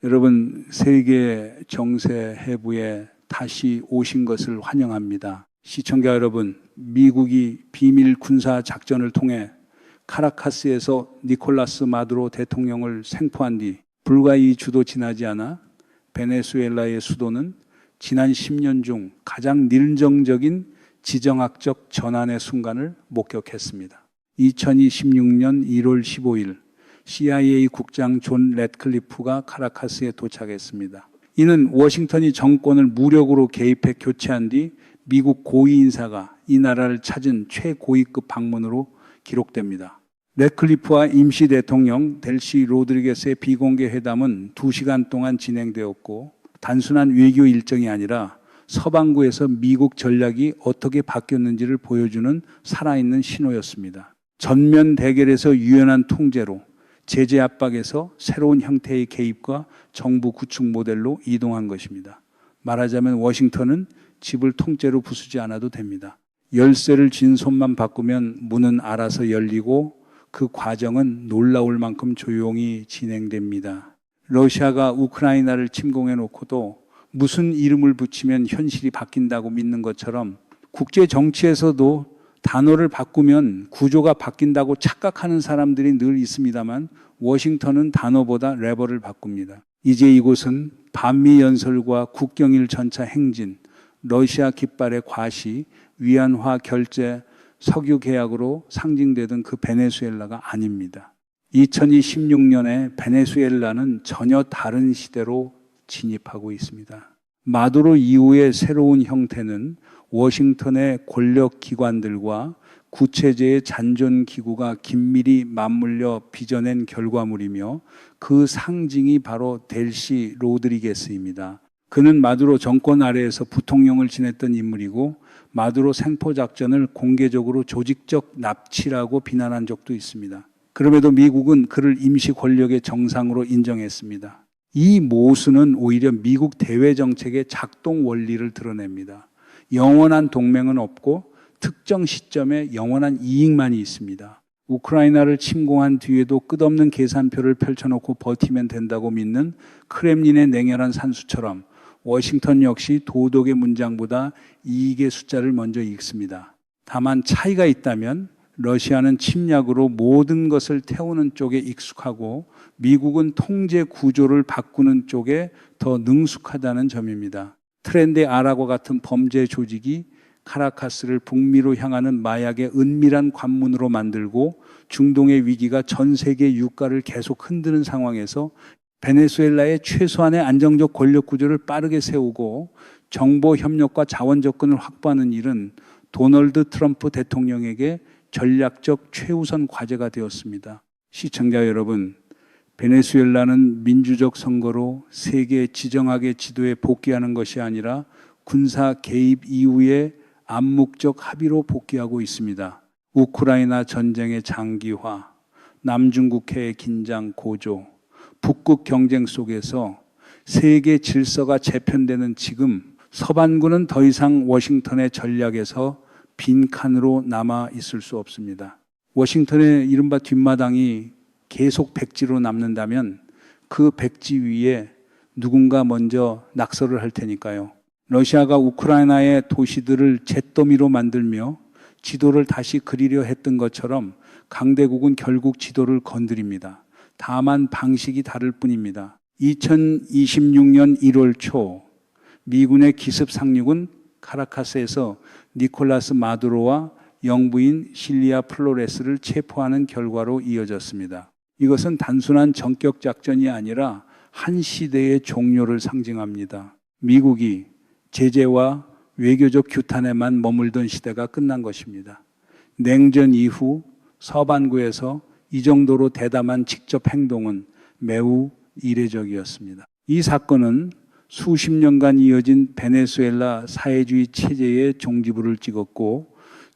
여러분, 세계 정세 해부에 다시 오신 것을 환영합니다. 시청자 여러분, 미국이 비밀 군사 작전을 통해 카라카스에서 니콜라스 마두로 대통령을 생포한 뒤 불과 2주도 지나지 않아 베네수엘라의 수도는 지난 10년 중 가장 నిర్정적인 지정학적 전환의 순간을 목격했습니다. 2026년 1월 15일 CIA 국장 존 래드클리프가 카라카스에 도착했습니다. 이는 워싱턴이 정권을 무력으로 개입해 교체한 뒤 미국 고위 인사가 이 나라를 찾은 최고위급 방문으로 기록됩니다. 래드클리프와 임시 대통령 델시 로드리게스의 비공개 회담은 2시간 동안 진행되었고 단순한 외교 일정이 아니라 서반구에서 미국 전략이 어떻게 바뀌었는지를 보여주는 살아있는 신호였습니다. 전면 대결에서 유연한 통제로, 제재 압박에서 새로운 형태의 개입과 정부 구축 모델로 이동한 것입니다. 말하자면 워싱턴은 집을 통째로 부수지 않아도 됩니다. 열쇠를 쥔 손만 바꾸면 문은 알아서 열리고 그 과정은 놀라울 만큼 조용히 진행됩니다. 러시아가 우크라이나를 침공해 놓고도 무슨 이름을 붙이면 현실이 바뀐다고 믿는 것처럼 국제 정치에서도 단어를 바꾸면 구조가 바뀐다고 착각하는 사람들이 늘 있습니다만 워싱턴은 단어보다 레버를 바꿉니다. 이제 이곳은 반미 연설과 국경일 전차 행진, 러시아 깃발의 과시, 위안화 결제, 석유 계약으로 상징되던 그 베네수엘라가 아닙니다. 2026년에 베네수엘라는 전혀 다른 시대로 진입하고 있습니다. 마두로 이후의 새로운 형태는 워싱턴의 권력 기관들과 구체제의 잔존 기구가 긴밀히 맞물려 빚어낸 결과물이며 그 상징이 바로 델시 로드리게스입니다. 그는 마두로 정권 아래에서 부통령을 지냈던 인물이고 마두로 생포 작전을 공개적으로 조직적 납치라고 비난한 적도 있습니다. 그럼에도 미국은 그를 임시 권력의 정상으로 인정했습니다. 이 모순은 오히려 미국 대외 정책의 작동 원리를 드러냅니다. 영원한 동맹은 없고 특정 시점에 영원한 이익만이 있습니다. 우크라이나를 침공한 뒤에도 끝없는 계산표를 펼쳐놓고 버티면 된다고 믿는 크렘린의 냉혈한 산수처럼 워싱턴 역시 도덕의 문장보다 이익의 숫자를 먼저 읽습니다. 다만 차이가 있다면 러시아는 침략으로 모든 것을 태우는 쪽에 익숙하고 미국은 통제 구조를 바꾸는 쪽에 더 능숙하다는 점입니다. 트렌드 R과 같은 범죄 조직이 카라카스를 북미로 향하는 마약의 은밀한 관문으로 만들고 중동의 위기가 전 세계 유가를 계속 흔드는 상황에서 베네수엘라의 최소한의 안정적 권력 구조를 빠르게 세우고 정보 협력과 자원 접근을 확보하는 일은 도널드 트럼프 대통령에게 전략적 최우선 과제가 되었습니다. 시청자 여러분, 베네수엘라는 민주적 선거로 세계 지정학의 지도에 복귀하는 것이 아니라 군사 개입 이후의 암묵적 합의로 복귀하고 있습니다. 우크라이나 전쟁의 장기화, 남중국해의 긴장 고조, 북극 경쟁 속에서 세계 질서가 재편되는 지금 서반구는 더 이상 워싱턴의 전략에서 빈칸으로 남아 있을 수 없습니다. 워싱턴의 이른바 뒷마당이 계속 백지로 남는다면 그 백지 위에 누군가 먼저 낙서를 할 테니까요. 러시아가 우크라이나의 도시들을 잿더미로 만들며 지도를 다시 그리려 했던 것처럼 강대국은 결국 지도를 건드립니다. 다만 방식이 다를 뿐입니다. 2026년 1월 초 미군의 기습 상륙은 카라카스에서 니콜라스 마두로와 영부인 실리아 플로레스를 체포하는 결과로 이어졌습니다. 이것은 단순한 전격 작전이 아니라 한 시대의 종료를 상징합니다. 미국이 제재와 외교적 규탄에만 머물던 시대가 끝난 것입니다. 냉전 이후 서반구에서 이 정도로 대담한 직접 행동은 매우 이례적이었습니다. 이 사건은 수십 년간 이어진 베네수엘라 사회주의 체제의 종지부를 찍었고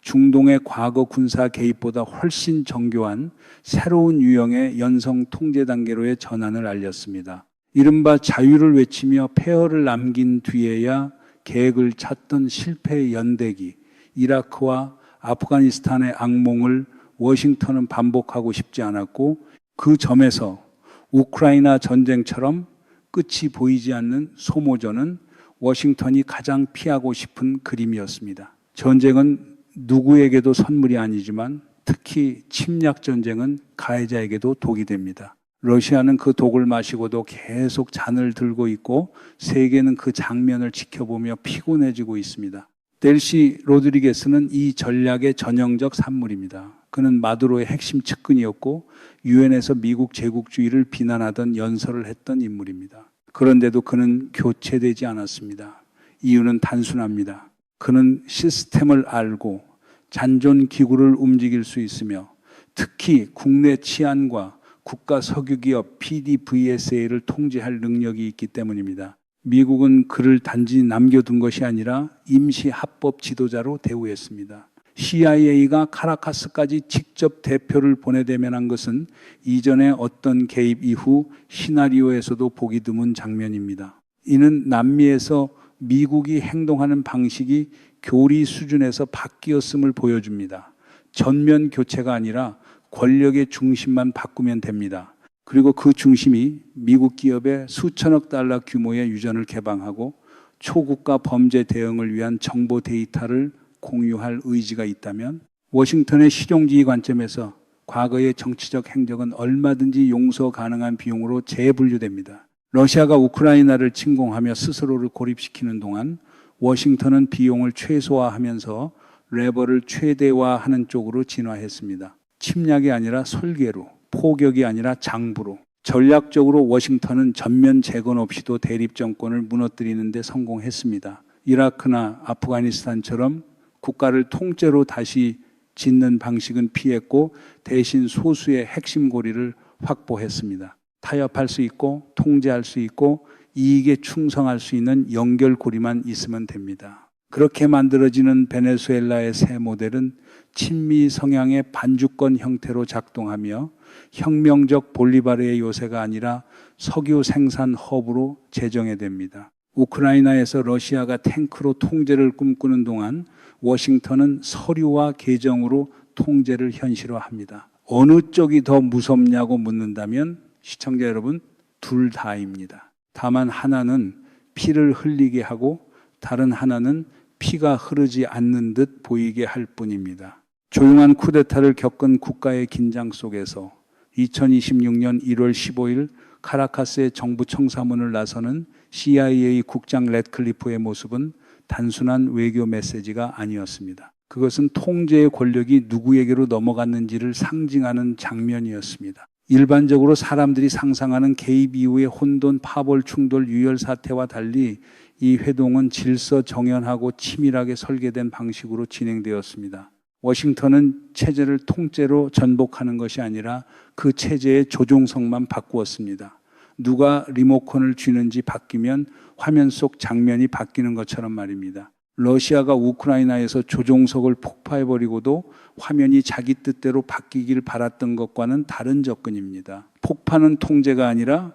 중동의 과거 군사 개입보다 훨씬 정교한 새로운 유형의 연성 통제 단계로의 전환을 알렸습니다. 이른바 자유를 외치며 폐허를 남긴 뒤에야 계획을 찾던 실패의 연대기, 이라크와 아프가니스탄의 악몽을 워싱턴은 반복하고 싶지 않았고 그 점에서 우크라이나 전쟁처럼 끝이 보이지 않는 소모전은 워싱턴이 가장 피하고 싶은 그림이었습니다. 전쟁은 누구에게도 선물이 아니지만 특히 침략 전쟁은 가해자에게도 독이 됩니다. 러시아는 그 독을 마시고도 계속 잔을 들고 있고 세계는 그 장면을 지켜보며 피곤해지고 있습니다. 델시 로드리게스는 이 전략의 전형적 산물입니다. 그는 마두로의 핵심 측근이었고 유엔에서 미국 제국주의를 비난하던 연설을 했던 인물입니다. 그런데도 그는 교체되지 않았습니다. 이유는 단순합니다. 그는 시스템을 알고 잔존기구를 움직일 수 있으며 특히 국내 치안과 국가 석유기업 PDVSA를 통제할 능력이 있기 때문입니다. 미국은 그를 단지 남겨둔 것이 아니라 임시 합법 지도자로 대우했습니다. CIA가 카라카스까지 직접 대표를 보내대면한 것은 이전의 어떤 개입 이후 시나리오에서도 보기 드문 장면입니다. 이는 남미에서 미국이 행동하는 방식이 교리 수준에서 바뀌었음을 보여줍니다. 전면 교체가 아니라 권력의 중심만 바꾸면 됩니다. 그리고 그 중심이 미국 기업의 수천억 달러 규모의 유전을 개방하고 초국가 범죄 대응을 위한 정보 데이터를 공유할 의지가 있다면 워싱턴의 실용주의 관점에서 과거의 정치적 행적은 얼마든지 용서 가능한 비용으로 재분류됩니다. 러시아가 우크라이나를 침공하며 스스로를 고립시키는 동안 워싱턴은 비용을 최소화하면서 레버를 최대화하는 쪽으로 진화했습니다. 침략이 아니라 설계로, 포격이 아니라 장부로. 전략적으로 워싱턴은 전면 재건 없이도 대립 정권을 무너뜨리는 데 성공했습니다. 이라크나 아프가니스탄처럼 국가를 통째로 다시 짓는 방식은 피했고 대신 소수의 핵심 고리를 확보했습니다. 타협할 수 있고 통제할 수 있고 이익에 충성할 수 있는 연결고리만 있으면 됩니다. 그렇게 만들어지는 베네수엘라의 새 모델은 친미 성향의 반주권 형태로 작동하며 혁명적 볼리바르의 요새가 아니라 석유 생산 허브로 재정해됩니다. 우크라이나에서 러시아가 탱크로 통제를 꿈꾸는 동안 워싱턴은 서류와 계정으로 통제를 현실화합니다. 어느 쪽이 더 무섭냐고 묻는다면 시청자 여러분, 둘 다입니다. 다만 하나는 피를 흘리게 하고 다른 하나는 피가 흐르지 않는 듯 보이게 할 뿐입니다. 조용한 쿠데타를 겪은 국가의 긴장 속에서 2026년 1월 15일 카라카스의 정부 청사문을 나서는 CIA 국장 래드클리프의 모습은 단순한 외교 메시지가 아니었습니다. 그것은 통제의 권력이 누구에게로 넘어갔는지를 상징하는 장면이었습니다. 일반적으로 사람들이 상상하는 개입 이후의 혼돈, 파벌, 충돌, 유혈 사태와 달리 이 회동은 질서 정연하고 치밀하게 설계된 방식으로 진행되었습니다. 워싱턴은 체제를 통째로 전복하는 것이 아니라 그 체제의 조종석만 바꾸었습니다. 누가 리모컨을 쥐는지 바뀌면 화면 속 장면이 바뀌는 것처럼 말입니다. 러시아가 우크라이나에서 조종석을 폭파해버리고도 화면이 자기 뜻대로 바뀌길 바랐던 것과는 다른 접근입니다. 폭파는 통제가 아니라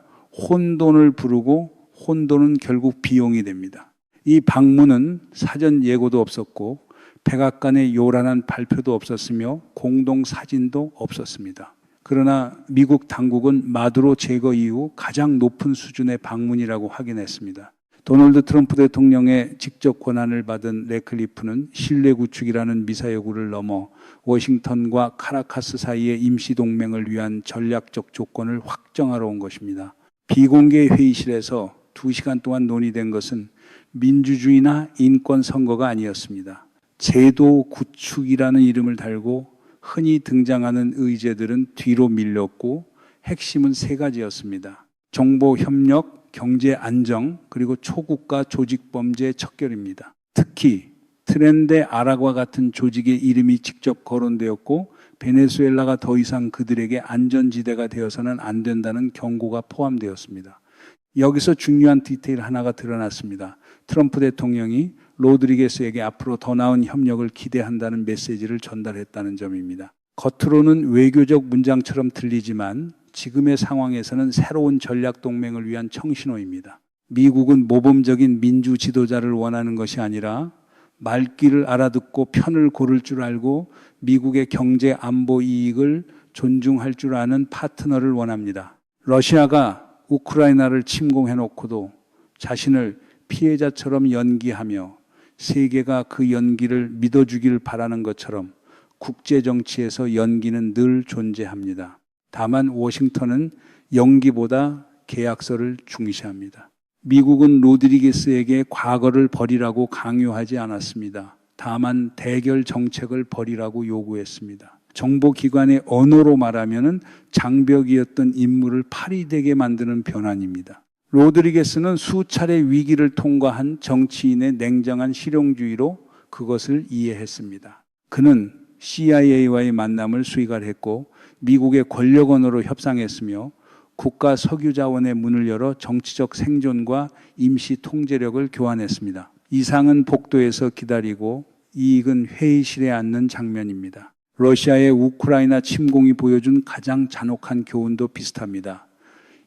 혼돈을 부르고 혼돈은 결국 비용이 됩니다. 이 방문은 사전 예고도 없었고 백악관의 요란한 발표도 없었으며 공동 사진도 없었습니다. 그러나 미국 당국은 마두로 제거 이후 가장 높은 수준의 방문이라고 확인했습니다. 도널드 트럼프 대통령의 직접 권한을 받은 래클리프는 신뢰 구축이라는 미사여구를 넘어 워싱턴과 카라카스 사이의 임시동맹을 위한 전략적 조건을 확정하러 온 것입니다. 비공개 회의실에서 2시간 동안 논의된 것은 민주주의나 인권 선거가 아니었습니다. 제도 구축이라는 이름을 달고 흔히 등장하는 의제들은 뒤로 밀렸고 핵심은 3가지였습니다. 정보 협력, 경제 안정, 그리고 초국가 조직 범죄의 척결입니다. 특히 트렌데 아라과 같은 조직의 이름이 직접 거론되었고 베네수엘라가 더 이상 그들에게 안전지대가 되어서는 안 된다는 경고가 포함되었습니다. 여기서 중요한 디테일 하나가 드러났습니다. 트럼프 대통령이 로드리게스에게 앞으로 더 나은 협력을 기대한다는 메시지를 전달했다는 점입니다. 겉으로는 외교적 문장처럼 들리지만 지금의 상황에서는 새로운 전략 동맹을 위한 청신호입니다. 미국은 모범적인 민주 지도자를 원하는 것이 아니라 말귀를 알아듣고 편을 고를 줄 알고 미국의 경제 안보 이익을 존중할 줄 아는 파트너를 원합니다. 러시아가 우크라이나를 침공해 놓고도 자신을 피해자처럼 연기하며 세계가 그 연기를 믿어주길 바라는 것처럼 국제 정치에서 연기는 늘 존재합니다. 다만 워싱턴은 연기보다 계약서를 중시합니다. 미국은 로드리게스에게 과거를 버리라고 강요하지 않았습니다. 다만 대결 정책을 버리라고 요구했습니다. 정보기관의 언어로 말하면 장벽이었던 인물을 파리되게 만드는 변환입니다. 로드리게스는 수차례 위기를 통과한 정치인의 냉정한 실용주의로 그것을 이해했습니다. 그는 CIA와의 만남을 수의갈했고 미국의 권력 언어로 협상했으며 국가 석유 자원의 문을 열어 정치적 생존과 임시 통제력을 교환했습니다. 이상은 복도에서 기다리고 이익은 회의실에 앉는 장면입니다. 러시아의 우크라이나 침공이 보여준 가장 잔혹한 교훈도 비슷합니다.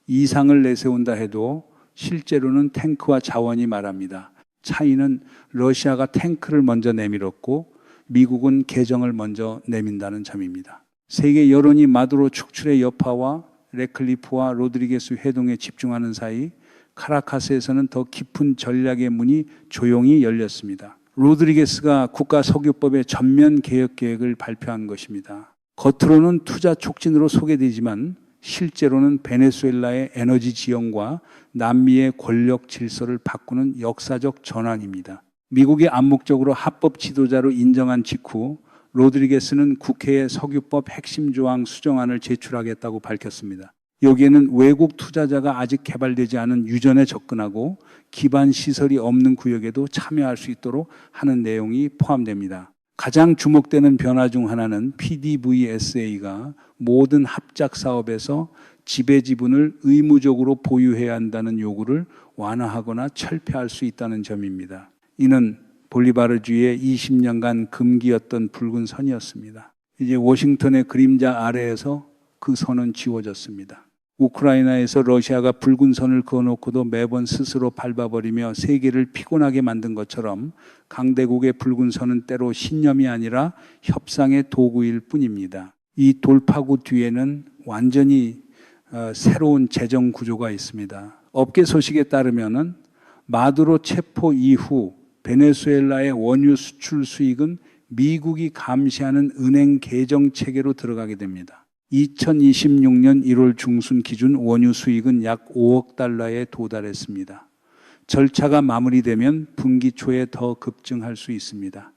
이상을 내세운다 해도 실제로는 탱크와 자원이 말합니다. 차이는 러시아가 탱크를 먼저 내밀었고 미국은 개정을 먼저 내민다는 점입니다. 세계 여론이 마두로 축출의 여파와 레클리프와 로드리게스 회동에 집중하는 사이 카라카스에서는 더 깊은 전략의 문이 조용히 열렸습니다. 로드리게스가 국가석유법의 전면 개혁 계획을 발표한 것입니다. 겉으로는 투자 촉진으로 소개되지만 실제로는 베네수엘라의 에너지 지형과 남미의 권력 질서를 바꾸는 역사적 전환입니다. 미국이 암묵적으로 합법 지도자로 인정한 직후 로드리게스는 국회에 석유법 핵심 조항 수정안을 제출하겠다고 밝혔습니다. 여기에는 외국 투자자가 아직 개발되지 않은 유전에 접근하고 기반 시설이 없는 구역에도 참여할 수 있도록 하는 내용이 포함됩니다. 가장 주목되는 변화 중 하나는 PDVSA가 모든 합작 사업에서 지배 지분을 의무적으로 보유해야 한다는 요구를 완화하거나 철폐할 수 있다는 점입니다. 이는 볼리바르주의의 20년간 금기였던 붉은 선이었습니다. 이제 워싱턴의 그림자 아래에서 그 선은 지워졌습니다. 우크라이나에서 러시아가 붉은 선을 그어놓고도 매번 스스로 밟아버리며 세계를 피곤하게 만든 것처럼 강대국의 붉은 선은 때로 신념이 아니라 협상의 도구일 뿐입니다. 이 돌파구 뒤에는 완전히 새로운 재정 구조가 있습니다. 업계 소식에 따르면은 마두로 체포 이후 베네수엘라의 원유 수출 수익은 미국이 감시하는 은행 계정 체계로 들어가게 됩니다. 2026년 1월 중순 기준 원유 수익은 약 5억 달러에 도달했습니다. 절차가 마무리되면 분기 초에 더 급증할 수 있습니다.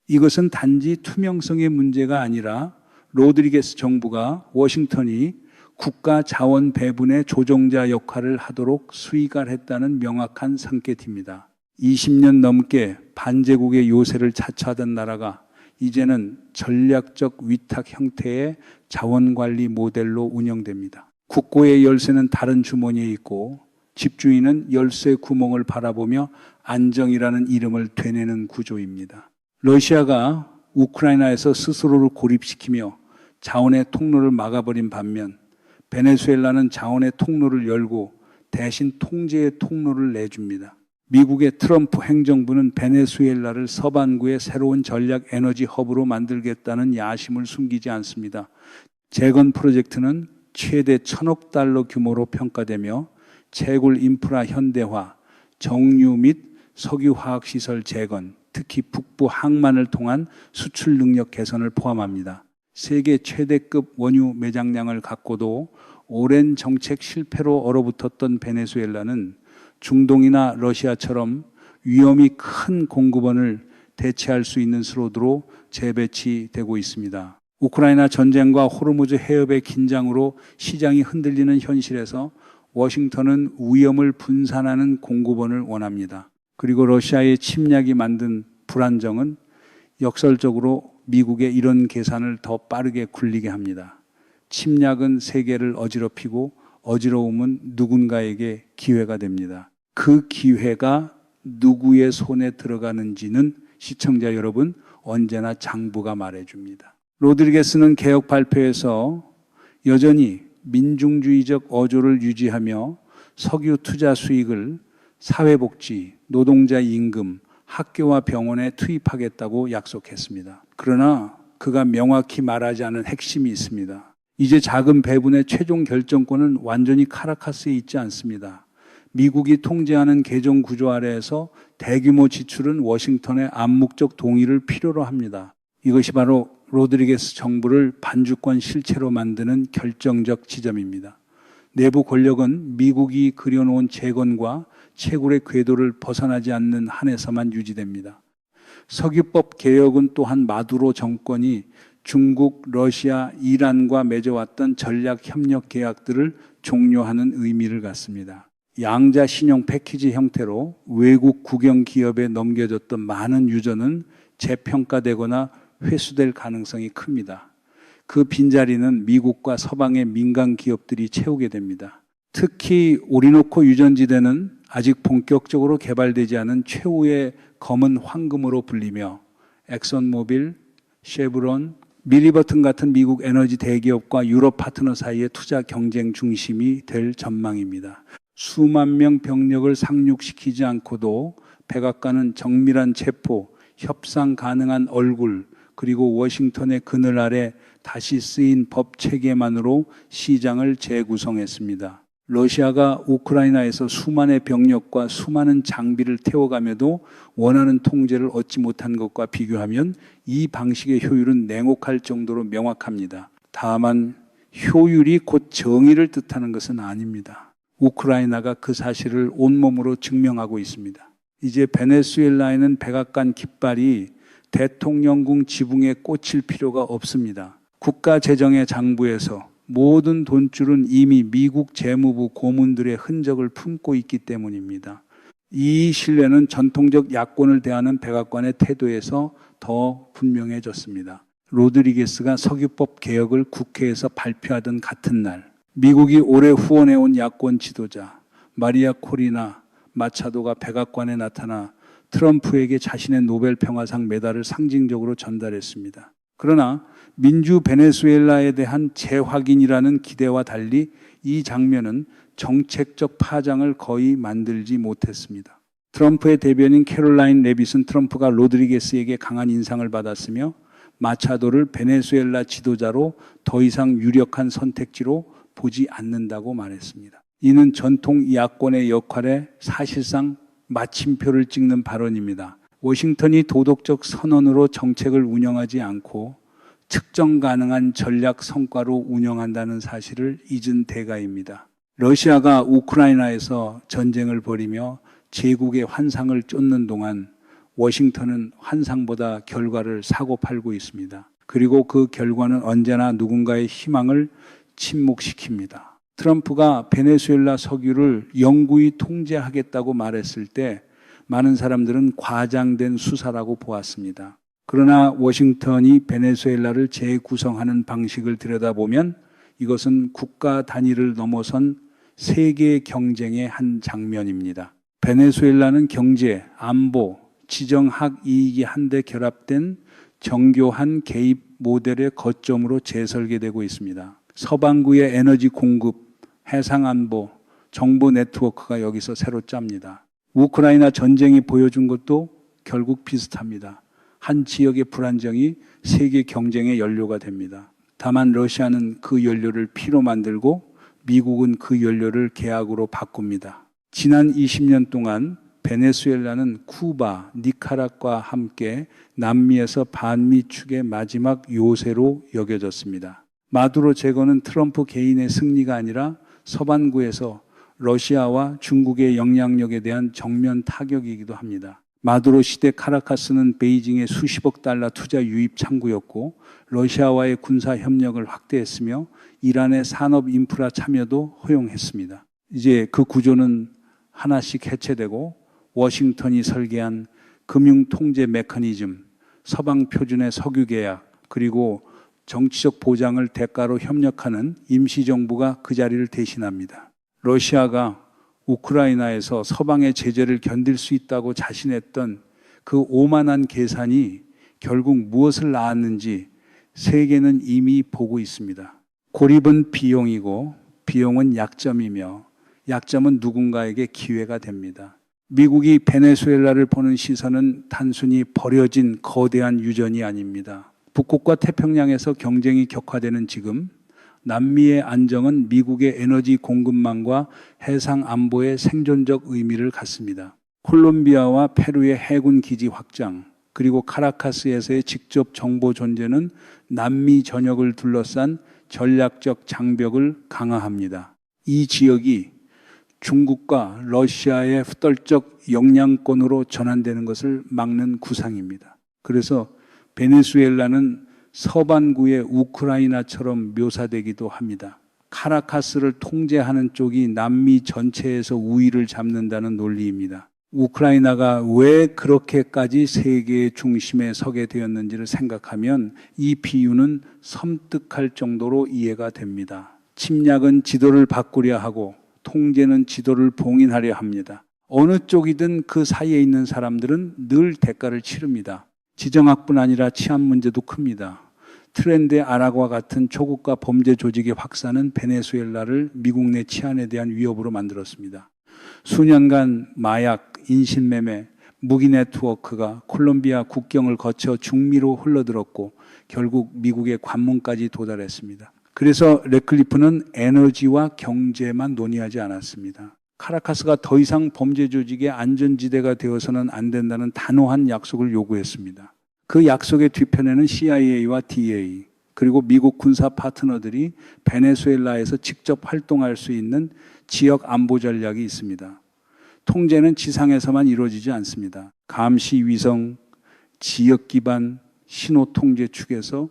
이것은 단지 투명성의 문제가 아니라 로드리게스 정부가 워싱턴이 국가 자원 배분의 조종자 역할을 하도록 수의갈했다는 명확한 상켓입니다. 20년 넘게 반제국의 요새를 자처하던 나라가 이제는 전략적 위탁 형태의 자원관리 모델로 운영됩니다. 국고의 열쇠는 다른 주머니에 있고 집주인은 열쇠 구멍을 바라보며 안정이라는 이름을 되뇌는 구조입니다. 러시아가 우크라이나에서 스스로를 고립시키며 자원의 통로를 막아버린 반면 베네수엘라는 자원의 통로를 열고 대신 통제의 통로를 내줍니다. 미국의 트럼프 행정부는 베네수엘라를 서반구의 새로운 전략 에너지 허브로 만들겠다는 야심을 숨기지 않습니다. 재건 프로젝트는 최대 1,000억 달러 규모로 평가되며 채굴 인프라 현대화, 정유 및 석유화학시설 재건, 특히 북부 항만을 통한 수출 능력 개선을 포함합니다. 세계 최대급 원유 매장량을 갖고도 오랜 정책 실패로 얼어붙었던 베네수엘라는 중동이나 러시아처럼 위험이 큰 공급원을 대체할 수 있는 스로드로 재배치되고 있습니다. 우크라이나 전쟁과 호르무즈 해협의 긴장으로 시장이 흔들리는 현실에서 워싱턴은 위험을 분산하는 공급원을 원합니다. 그리고 러시아의 침략이 만든 불안정은 역설적으로 미국의 이런 계산을 더 빠르게 굴리게 합니다. 침략은 세계를 어지럽히고 어지러움은 누군가에게 기회가 됩니다. 그 기회가 누구의 손에 들어가는지는 시청자 여러분 언제나 장부가 말해줍니다. 로드리게스는 개혁 발표에서 여전히 민중주의적 어조를 유지하며 석유 투자 수익을 사회복지, 노동자 임금, 학교와 병원에 투입하겠다고 약속했습니다. 그러나 그가 명확히 말하지 않은 핵심이 있습니다. 이제 자금 배분의 최종 결정권은 완전히 카라카스에 있지 않습니다. 미국이 통제하는 개정 구조 아래에서 대규모 지출은 워싱턴의 암묵적 동의를 필요로 합니다. 이것이 바로 로드리게스 정부를 반주권 실체로 만드는 결정적 지점입니다. 내부 권력은 미국이 그려놓은 재건과 채굴의 궤도를 벗어나지 않는 한에서만 유지됩니다. 석유법 개혁은 또한 마두로 정권이 중국, 러시아, 이란과 맺어왔던 전략 협력 계약들을 종료하는 의미를 갖습니다. 양자 신용 패키지 형태로 외국 국영 기업에 넘겨졌던 많은 유전은 재평가되거나 회수될 가능성이 큽니다. 그 빈자리는 미국과 서방의 민간 기업들이 채우게 됩니다. 특히 오리노코 유전지대는 아직 본격적으로 개발되지 않은 최후의 검은 황금으로 불리며 엑선모빌, 쉐브론, 밀리버튼 같은 미국 에너지 대기업과 유럽 파트너 사이의 투자 경쟁 중심이 될 전망입니다. 수만 명 병력을 상륙시키지 않고도 백악관은 정밀한 체포, 협상 가능한 얼굴, 그리고 워싱턴의 그늘 아래 다시 쓰인 법 체계만으로 시장을 재구성했습니다. 러시아가 우크라이나에서 수만의 병력과 수많은 장비를 태워가며도 원하는 통제를 얻지 못한 것과 비교하면 이 방식의 효율은 냉혹할 정도로 명확합니다. 다만 효율이 곧 정의를 뜻하는 것은 아닙니다. 우크라이나가 그 사실을 온몸으로 증명하고 있습니다. 이제 베네수엘라에는 백악관 깃발이 대통령궁 지붕에 꽂힐 필요가 없습니다. 국가재정의 장부에서 모든 돈줄은 이미 미국 재무부 고문들의 흔적을 품고 있기 때문입니다. 이 신뢰는 전통적 야권을 대하는 백악관의 태도에서 더 분명해졌습니다. 로드리게스가 석유법 개혁을 국회에서 발표하던 같은 날, 미국이 오래 후원해온 야권 지도자 마리아 코리나 마차도가 백악관에 나타나 트럼프에게 자신의 노벨 평화상 메달을 상징적으로 전달했습니다. 그러나 민주 베네수엘라에 대한 재확인이라는 기대와 달리 이 장면은 정책적 파장을 거의 만들지 못했습니다. 트럼프의 대변인 캐롤라인 레빗은 트럼프가 로드리게스에게 강한 인상을 받았으며 마차도를 베네수엘라 지도자로 더 이상 유력한 선택지로 보지 않는다고 말했습니다. 이는 전통 야권의 역할에 사실상 마침표를 찍는 발언입니다. 워싱턴이 도덕적 선언으로 정책을 운영하지 않고 측정 가능한 전략 성과로 운영한다는 사실을 잊은 대가입니다. 러시아가 우크라이나에서 전쟁을 벌이며 제국의 환상을 쫓는 동안 워싱턴은 환상보다 결과를 사고팔고 있습니다. 그리고 그 결과는 언제나 누군가의 희망을 침묵시킵니다. 트럼프가 베네수엘라 석유를 영구히 통제하겠다고 말했을 때 많은 사람들은 과장된 수사라고 보았습니다. 그러나 워싱턴이 베네수엘라를 재구성하는 방식을 들여다보면 이것은 국가 단위를 넘어선 세계 경쟁의 한 장면입니다. 베네수엘라는 경제, 안보, 지정학 이익이 한데 결합된 정교한 개입 모델의 거점으로 재설계되고 있습니다. 서방구의 에너지 공급, 해상안보, 정보 네트워크가 여기서 새로 짭니다. 우크라이나 전쟁이 보여준 것도 결국 비슷합니다. 한 지역의 불안정이 세계 경쟁의 연료가 됩니다. 다만 러시아는 그 연료를 피로 만들고 미국은 그 연료를 계약으로 바꿉니다. 지난 20년 동안 베네수엘라는 쿠바, 니카라과와 함께 남미에서 반미 축의 마지막 요새로 여겨졌습니다. 마두로 제거는 트럼프 개인의 승리가 아니라 서반구에서 러시아와 중국의 영향력에 대한 정면 타격이기도 합니다. 마두로 시대 카라카스는 베이징의 수십억 달러 투자 유입 창구였고 러시아와의 군사 협력을 확대했으며 이란의 산업 인프라 참여도 허용했습니다. 이제 그 구조는 하나씩 해체되고 워싱턴이 설계한 금융 통제 메커니즘, 서방 표준의 석유 계약, 그리고 정치적 보장을 대가로 협력하는 임시정부가 그 자리를 대신합니다. 러시아가 우크라이나에서 서방의 제재를 견딜 수 있다고 자신했던 그 오만한 계산이 결국 무엇을 낳았는지 세계는 이미 보고 있습니다. 고립은 비용이고 비용은 약점이며 약점은 누군가에게 기회가 됩니다. 미국이 베네수엘라를 보는 시선은 단순히 버려진 거대한 유전이 아닙니다. 북극과 태평양에서 경쟁이 격화되는 지금 남미의 안정은 미국의 에너지 공급망과 해상 안보의 생존적 의미를 갖습니다. 콜롬비아와 페루의 해군 기지 확장, 그리고 카라카스에서의 직접 정보 존재는 남미 전역을 둘러싼 전략적 장벽을 강화합니다. 이 지역이 중국과 러시아의 후떨적 영향권으로 전환되는 것을 막는 구상입니다. 그래서 베네수엘라는 서반구의 우크라이나처럼 묘사되기도 합니다. 카라카스를 통제하는 쪽이 남미 전체에서 우위를 잡는다는 논리입니다. 우크라이나가 왜 그렇게까지 세계의 중심에 서게 되었는지를 생각하면 이 비유는 섬뜩할 정도로 이해가 됩니다. 침략은 지도를 바꾸려 하고 통제는 지도를 봉인하려 합니다. 어느 쪽이든 그 사이에 있는 사람들은 늘 대가를 치릅니다. 지정학뿐 아니라 치안 문제도 큽니다. 트렌드의 아락과 같은 초국가 범죄 조직의 확산은 베네수엘라를 미국 내 치안에 대한 위협으로 만들었습니다. 수년간 마약, 인신매매, 무기 네트워크가 콜롬비아 국경을 거쳐 중미로 흘러들었고 결국 미국의 관문까지 도달했습니다. 그래서 래클리프는 에너지와 경제만 논의하지 않았습니다. 카라카스가 더 이상 범죄 조직의 안전지대가 되어서는 안 된다는 단호한 약속을 요구했습니다. 그 약속의 뒤편에는 CIA와 DA 그리고 미국 군사 파트너들이 베네수엘라에서 직접 활동할 수 있는 지역 안보 전략이 있습니다. 통제는 지상에서만 이루어지지 않습니다. 감시 위성, 지역 기반 신호 통제 축에서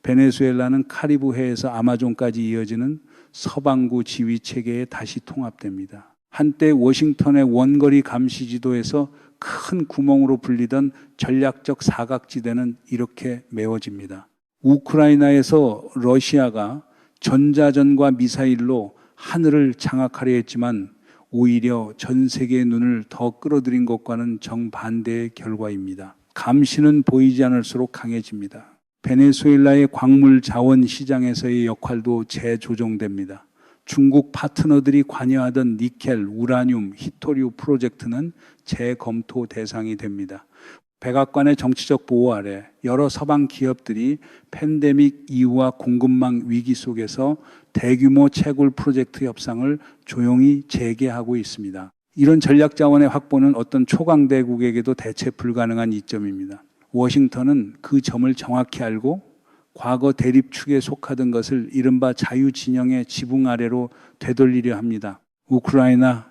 베네수엘라는 카리브해에서 아마존까지 이어지는 서반구 지휘 체계에 다시 통합됩니다. 한때 워싱턴의 원거리 감시 지도에서 큰 구멍으로 불리던 전략적 사각지대는 이렇게 메워집니다. 우크라이나에서 러시아가 전자전과 미사일로 하늘을 장악하려 했지만 오히려 전 세계의 눈을 더 끌어들인 것과는 정반대의 결과입니다. 감시는 보이지 않을수록 강해집니다. 베네수엘라의 광물 자원 시장에서의 역할도 재조정됩니다. 중국 파트너들이 관여하던 니켈, 우라늄, 히토리우 프로젝트는 재검토 대상이 됩니다. 백악관의 정치적 보호 아래 여러 서방 기업들이 팬데믹 이후와 공급망 위기 속에서 대규모 채굴 프로젝트 협상을 조용히 재개하고 있습니다. 이런 전략 자원의 확보는 어떤 초강대국에게도 대체 불가능한 이점입니다. 워싱턴은 그 점을 정확히 알고 과거 대립축에 속하던 것을 이른바 자유진영의 지붕 아래로 되돌리려 합니다. 우크라이나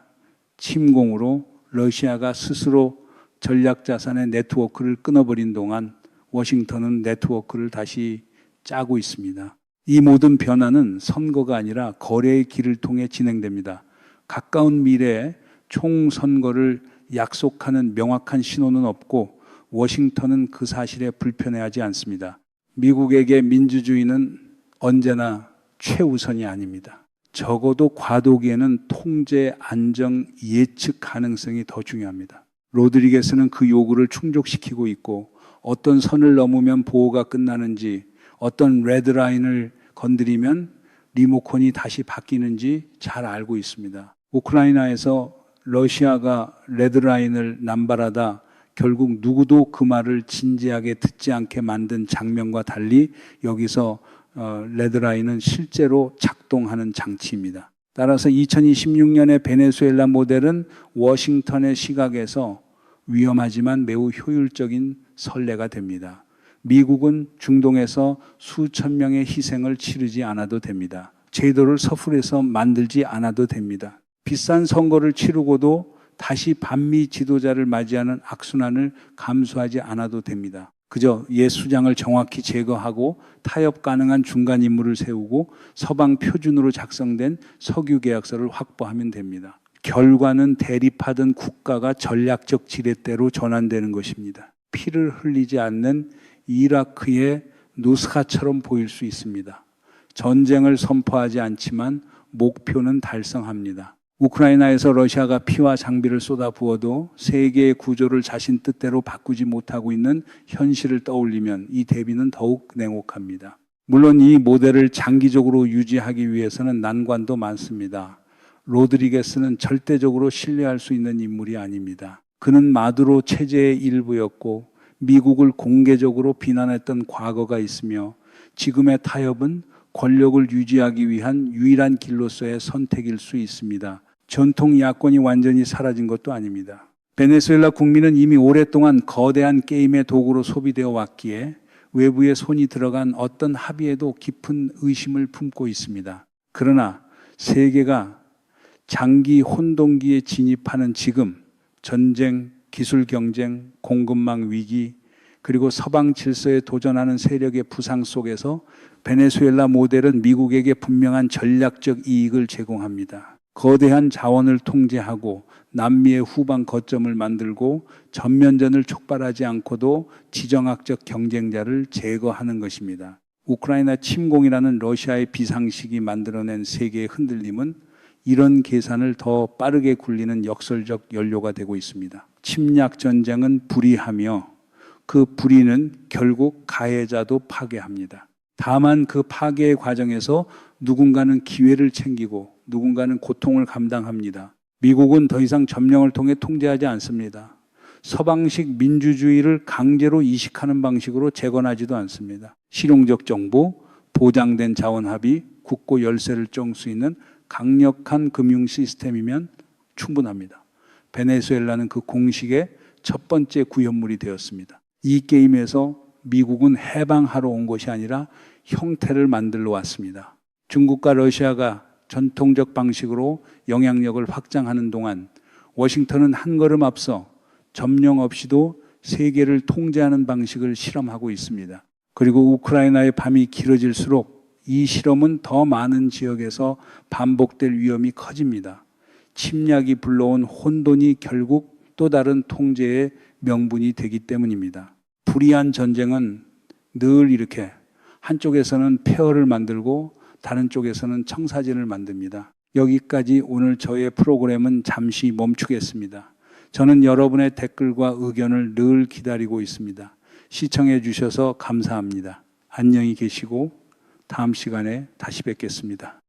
침공으로 러시아가 스스로 전략자산의 네트워크를 끊어버린 동안 워싱턴은 네트워크를 다시 짜고 있습니다. 이 모든 변화는 선거가 아니라 거래의 길을 통해 진행됩니다. 가까운 미래에 총선거를 약속하는 명확한 신호는 없고 워싱턴은 그 사실에 불편해하지 않습니다. 미국에게 민주주의는 언제나 최우선이 아닙니다. 적어도 과도기에는 통제, 안정, 예측 가능성이 더 중요합니다. 로드리게스는 그 요구를 충족시키고 있고 어떤 선을 넘으면 보호가 끝나는지 어떤 레드라인을 건드리면 리모컨이 다시 바뀌는지 잘 알고 있습니다. 우크라이나에서 러시아가 레드라인을 남발하다 결국 누구도 그 말을 진지하게 듣지 않게 만든 장면과 달리 여기서 레드라인은 실제로 작동하는 장치입니다. 따라서 2026년의 베네수엘라 모델은 워싱턴의 시각에서 위험하지만 매우 효율적인 선례가 됩니다. 미국은 중동에서 수천 명의 희생을 치르지 않아도 됩니다. 제도를 서술해서 만들지 않아도 됩니다. 비싼 선거를 치르고도 다시 반미 지도자를 맞이하는 악순환을 감수하지 않아도 됩니다. 그저 옛 수장을 정확히 제거하고 타협 가능한 중간 인물을 세우고 서방 표준으로 작성된 석유 계약서를 확보하면 됩니다. 결과는 대립하던 국가가 전략적 지렛대로 전환되는 것입니다. 피를 흘리지 않는 이라크의 누스카처럼 보일 수 있습니다. 전쟁을 선포하지 않지만 목표는 달성합니다. 우크라이나에서 러시아가 피와 장비를 쏟아부어도 세계의 구조를 자신 뜻대로 바꾸지 못하고 있는 현실을 떠올리면 이 대비는 더욱 냉혹합니다. 물론 이 모델을 장기적으로 유지하기 위해서는 난관도 많습니다. 로드리게스는 절대적으로 신뢰할 수 있는 인물이 아닙니다. 그는 마두로 체제의 일부였고 미국을 공개적으로 비난했던 과거가 있으며 지금의 타협은 권력을 유지하기 위한 유일한 길로서의 선택일 수 있습니다. 전통 야권이 완전히 사라진 것도 아닙니다. 베네수엘라 국민은 이미 오랫동안 거대한 게임의 도구로 소비되어 왔기에 외부의 손이 들어간 어떤 합의에도 깊은 의심을 품고 있습니다. 그러나 세계가 장기 혼동기에 진입하는 지금 전쟁, 기술 경쟁, 공급망 위기, 그리고 서방 질서에 도전하는 세력의 부상 속에서 베네수엘라 모델은 미국에게 분명한 전략적 이익을 제공합니다. 거대한 자원을 통제하고 남미의 후방 거점을 만들고 전면전을 촉발하지 않고도 지정학적 경쟁자를 제거하는 것입니다. 우크라이나 침공이라는 러시아의 비상식이 만들어낸 세계의 흔들림은 이런 계산을 더 빠르게 굴리는 역설적 연료가 되고 있습니다. 침략 전쟁은 불의하며 그 불의는 결국 가해자도 파괴합니다. 다만 그 파괴의 과정에서 누군가는 기회를 챙기고 누군가는 고통을 감당합니다. 미국은 더 이상 점령을 통해 통제하지 않습니다. 서방식 민주주의를 강제로 이식하는 방식으로 재건하지도 않습니다. 실용적 정보, 보장된 자원 합의, 국고 열쇠를 쫑 수 있는 강력한 금융 시스템이면 충분합니다. 베네수엘라는 그 공식의 첫 번째 구현물이 되었습니다. 이 게임에서 미국은 해방하러 온 것이 아니라 형태를 만들러 왔습니다. 중국과 러시아가 전통적 방식으로 영향력을 확장하는 동안 워싱턴은 한 걸음 앞서 점령 없이도 세계를 통제하는 방식을 실험하고 있습니다. 그리고 우크라이나의 밤이 길어질수록 이 실험은 더 많은 지역에서 반복될 위험이 커집니다. 침략이 불러온 혼돈이 결국 또 다른 통제의 명분이 되기 때문입니다. 불의한 전쟁은 늘 이렇게 한쪽에서는 폐허를 만들고 다른 쪽에서는 청사진을 만듭니다. 여기까지 오늘 저의 프로그램은 잠시 멈추겠습니다. 저는 여러분의 댓글과 의견을 늘 기다리고 있습니다. 시청해 주셔서 감사합니다. 안녕히 계시고 다음 시간에 다시 뵙겠습니다.